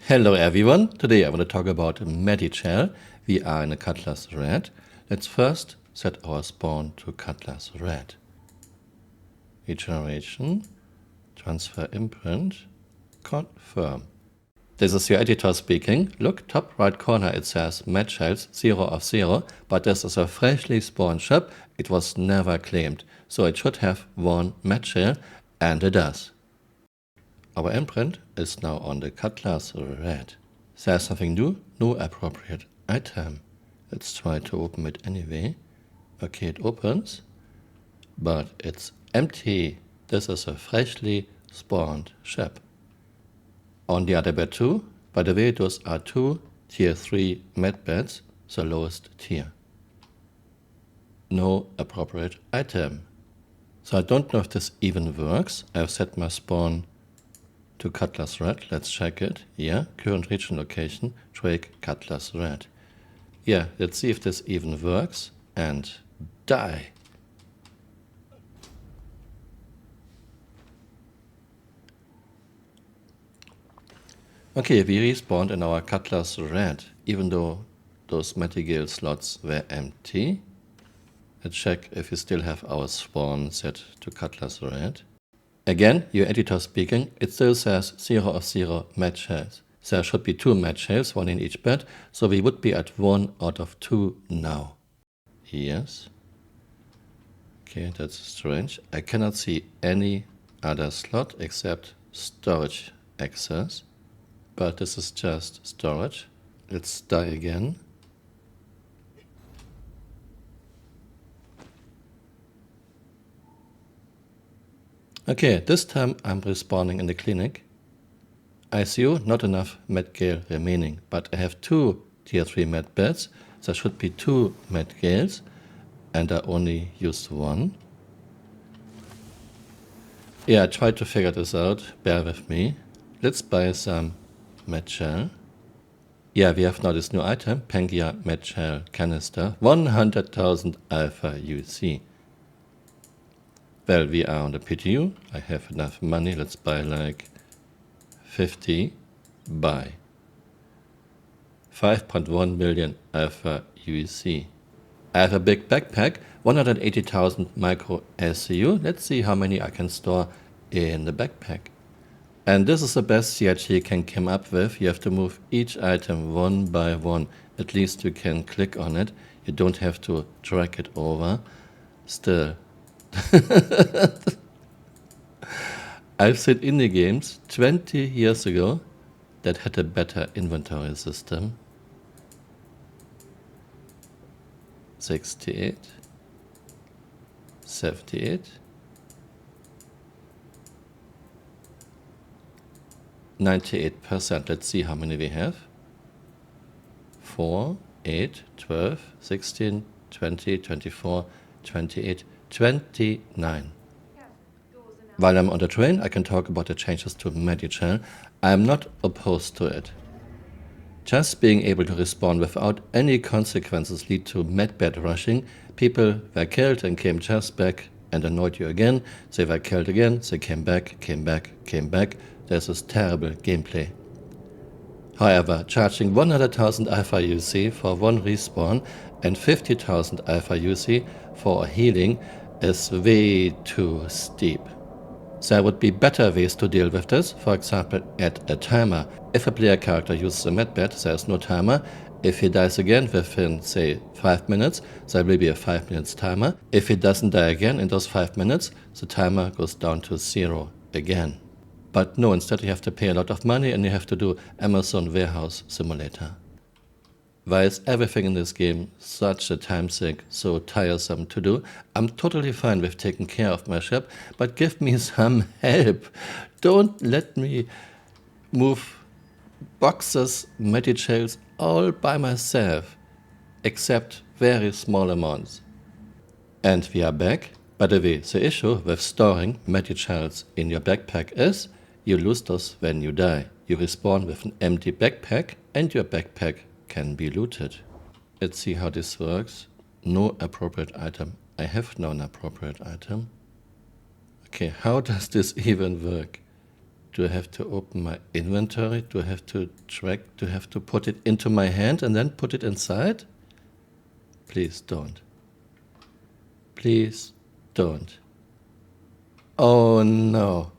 Hello everyone, today I want to talk about Medigel. We are in a Cutlass Red. Let's first set our spawn to Cutlass Red. Regeneration, transfer imprint, confirm. This is your editor speaking. Look, top right corner it says Medigel 0 of 0, but this is a freshly spawned ship. It was never claimed, so it should have one Medigel, and it does. Our imprint is now on the Cutlass Red. Says something new, no appropriate item. Let's try to open it anyway. Okay, it opens, but it's empty. This is a freshly spawned ship. On the other bed too, by the way, those are two tier 3 Medbeds, the lowest tier. No appropriate item. So I don't know if this even works. I've set my spawn to Cutlass Red. Let's check it. Yeah, current region location, Drake Cutlass Red. Yeah, let's see if this even works. And die. Okay, we respawned in our Cutlass Red, even though those Medigel slots were empty. Let's check if we still have our spawn set to Cutlass Red. Again, your editor speaking, it still says 0 of 0 Medigels. There should be 2 Medigels, 1 in each bed, so we would be at 1 out of 2 now. Yes. Okay, that's strange. I cannot see any other slot except storage access, but this is just storage. Let's die again. Okay, this time I'm respawning in the clinic. ICU, not enough Medgel remaining, but I have 2 tier 3 Medbeds. There should be 2 Medgels, and I only used 1. Yeah, I tried to figure this out, bear with me. Let's buy some Medgel. Yeah, we have now this new item, Pangia Medgel canister, 100,000 alpha UC. Well, we are on the PTU. I have enough money. Let's buy like 50. Buy 5.1 million alpha UEC. I have a big backpack, 180,000 micro SCU. Let's see how many I can store in the backpack. And this is the best CRT can come up with. You have to move each item one by one. At least you can click on it. You don't have to drag it over. Still. I've seen indie games 20 years ago that had a better inventory system. 68, 78, 98%. Let's see how many we have. 4, 8, 12, 16, 20, 24, 28, 29. While I'm on the train, I can talk about the changes to Medigel. I'm not opposed to it. Just being able to respawn without any consequences lead to medbed rushing. People were killed and came just back and annoyed you again. They were killed again, they came back, came back, came back. This is terrible gameplay. However, charging 100,000 alpha UC for one respawn and 50,000 alpha UC for a healing is way too steep. There would be better ways to deal with this, for example add a timer. If a player character uses a medbed, there is no timer. If he dies again within, say, 5 minutes, there will be a 5 minutes timer. If he doesn't die again in those 5 minutes, the timer goes down to 0 again. But no, instead you have to pay a lot of money and you have to do Amazon Warehouse Simulator. Why is everything in this game such a time sink, so tiresome to do? I'm totally fine with taking care of my ship, but give me some help. Don't let me move boxes, Medigels all by myself, except very small amounts. And we are back. By the way, the issue with storing Medigels in your backpack is you lose those when you die. You respawn with an empty backpack and your backpack can be looted. Let's see how this works. No appropriate item. I have no appropriate item. Okay, how does this even work? Do I have to open my inventory? Do I have to track? Do I have to put it into my hand and then put it inside? Please don't. Please don't. Oh no.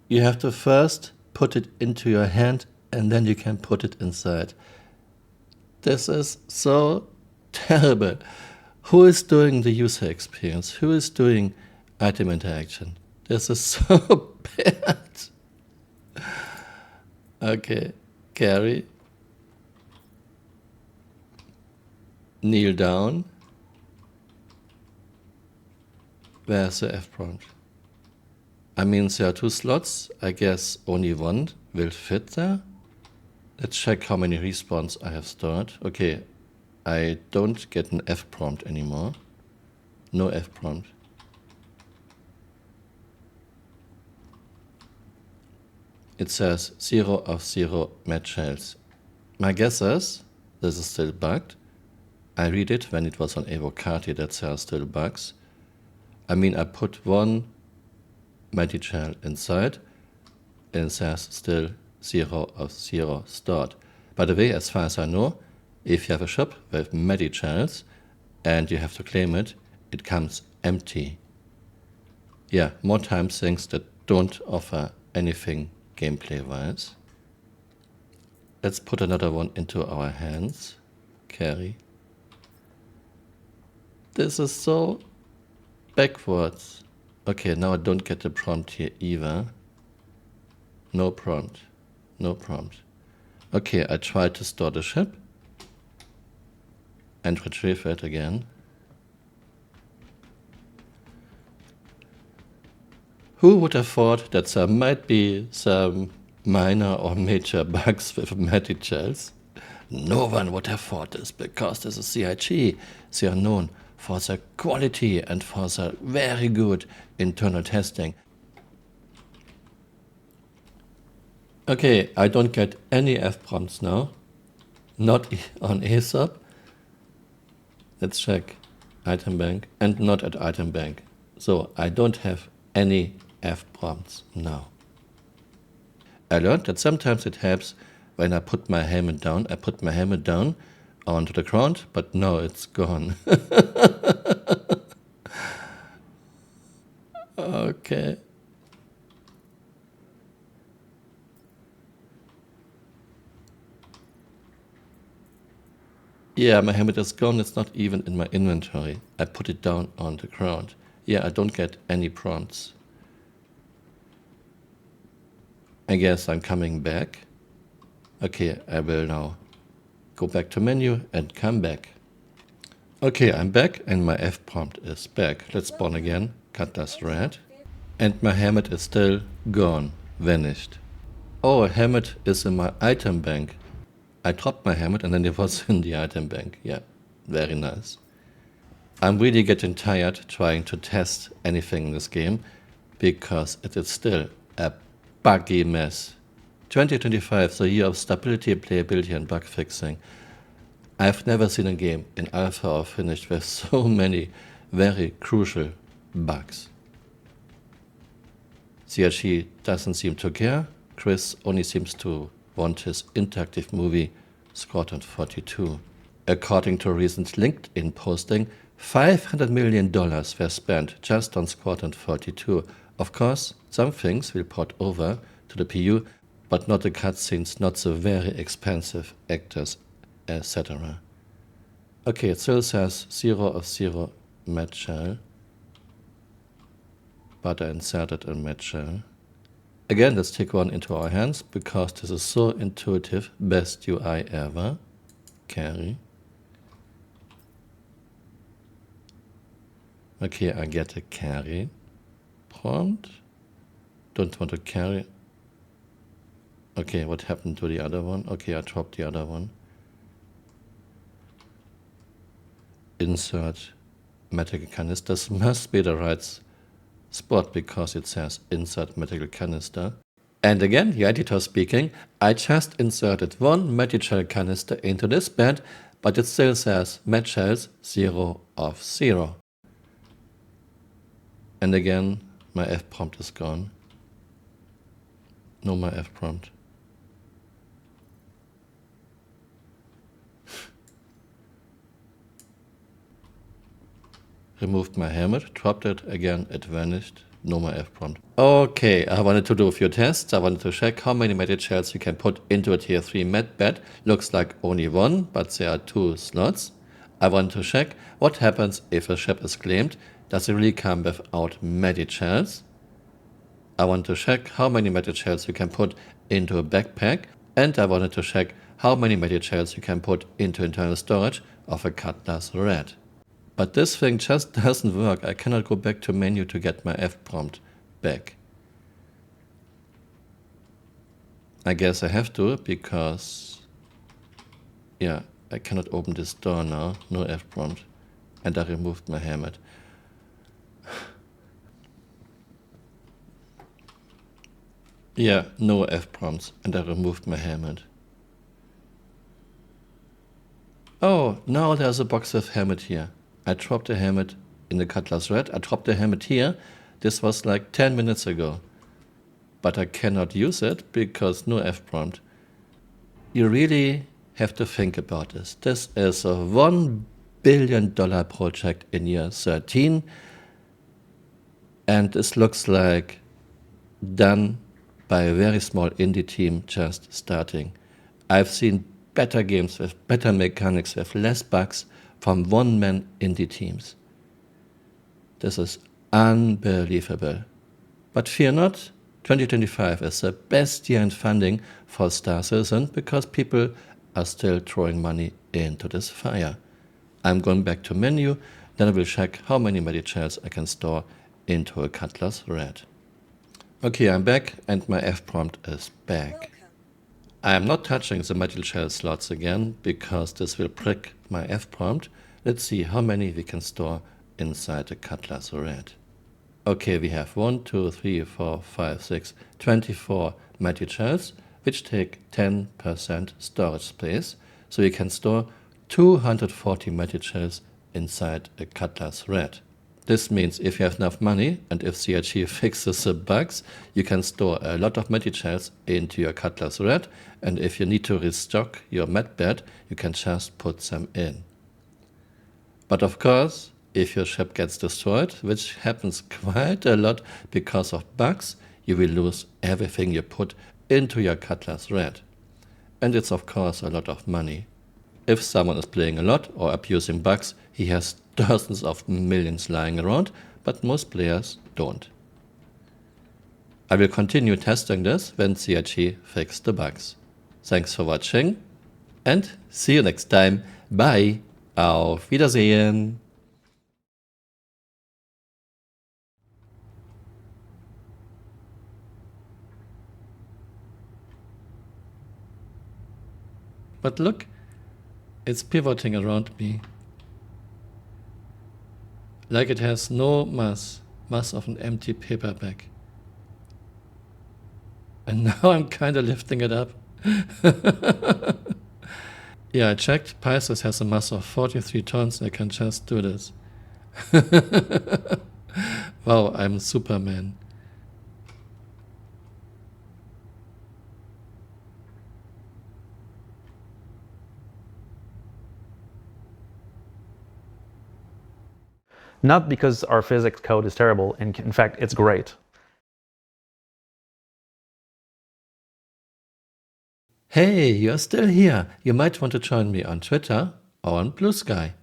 You have to first put it into your hand and then you can put it inside. This is so terrible. Who is doing the user experience? Who is doing item interaction? This is so bad. Okay, carry. Kneel down. Where's the F prompt? I mean, there are 2 slots. I guess only one will fit there. Let's check how many respawns I have stored. Okay, I don't get an F prompt anymore. No F prompt. It says 0 of 0 match shells. My guess is this is still bugged. I read it when it was on Evocati that there are still bugs. I mean, I put one Medigel inside and it says still 0 of 0 stored. By the way, as far as I know, if you have a shop with Medigels and you have to claim it, it comes empty. Yeah, more times things that don't offer anything gameplay-wise. Let's put another one into our hands. Carry. This is so backwards. Okay, now I don't get the prompt here either. No prompt. No prompt. Okay, I tried to store the ship and retrieve it again. Who would have thought that there might be some minor or major bugs with Medigels? No one would have thought this because this is CIG. They are known for their quality and for their very good internal testing. Okay, I don't get any F prompts now. Not on ASAP. Let's check item bank and not at item bank. So I don't have any F prompts now. I learned that sometimes it helps when I put my helmet down. I put my helmet down onto the ground, but no, it's gone. Okay. Yeah, my helmet is gone. It's not even in my inventory. I put it down on the ground. Yeah, I don't get any prompts. I guess I'm coming back. Okay, I will now go back to menu and come back. Okay, I'm back and my F prompt is back. Let's spawn again. Cutlass Red. And my helmet is still gone, vanished. Oh, a helmet is in my item bank. I dropped my helmet and then it was in the item bank. Yeah, very nice. I'm really getting tired trying to test anything in this game because it is still a buggy mess. 2025, the year of stability, playability and bug fixing. I've never seen a game in alpha or finished with so many very crucial bugs. CRG doesn't seem to care. Chris only seems to want his interactive movie Squadron 42. According to a recent LinkedIn posting, $500 million were spent just on Squadron 42. Of course, some things will port over to the PU, but not the cutscenes, not the very expensive actors, etc. Okay, it still says 0 of 0 match shell, but I inserted a match shell. Again, let's take one into our hands because this is so intuitive. Best UI ever. Carry. Okay, I get a carry prompt. Don't want to carry. Okay, what happened to the other one? Okay, I dropped the other one. Insert medical canisters must be the right spot because it says insert medical canister. And again, the editor speaking, I just inserted one Medigel canister into this bed, but it still says match shells 0 of 0. And again, my F prompt is gone. no more F prompt. Removed my helmet, dropped it again, it vanished, no more F prompt. Okay, I wanted to do a few tests. I wanted to check how many metal shells you can put into a tier 3 Medbed. Looks like only one, but there are 2 slots. I want to check what happens if a ship is claimed. Does it really come without metal shells? I want to check how many metal shells you can put into a backpack. And I wanted to check how many metal shells you can put into internal storage of a Cutlass Red. But this thing just doesn't work. I cannot go back to menu to get my F prompt back. I guess I have to, because yeah, I cannot open this door now. No F prompt. And I removed my helmet. Yeah, no F prompts. And I removed my helmet. Oh, now there's a box with helmet here. I dropped the helmet in the Cutlass Red. I dropped the helmet here. This was like 10 minutes ago. But I cannot use it because no F prompt. You really have to think about this. This is a $1 billion project in year 13. And this looks like done by a very small indie team just starting. I've seen better games with better mechanics, with less bugs, from one-man indie teams. This is unbelievable. But fear not, 2025 is the best year in funding for Star Citizen because people are still throwing money into this fire. I'm going back to menu, then I will check how many metal shells I can store into a Cutlass Red. Okay, I'm back and my F prompt is back. I am not touching the metal shell slots again because this will prick my F prompt. Let's see how many we can store inside the Cutlass Red. Okay, we have 1, 2, 3, 4, 5, 6, 24 metal shells, which take 10% storage space. So you can store 240 metal shells inside a Cutlass Red. This means if you have enough money and if CRG fixes the bugs, you can store a lot of metal shells into your Cutlass Red, and if you need to restock your Medbed, you can just put them in. But of course, if your ship gets destroyed, which happens quite a lot because of bugs, you will lose everything you put into your Cutlass Red. And it's of course a lot of money. If someone is playing a lot or abusing bugs, he has dozens of millions lying around, but most players don't. I will continue testing this when CRG fixes the bugs. Thanks for watching and see you next time. Bye. Auf Wiedersehen. But look, it's pivoting around me. Like it has no mass of an empty paper bag. And now I'm kinda lifting it up. Yeah, I checked. Pisces has a mass of 43 tons. I can just do this. Wow, I'm Superman. Not because our physics code is terrible, in fact, it's great. Hey, you're still here. You might want to join me on Twitter or on Blue Sky.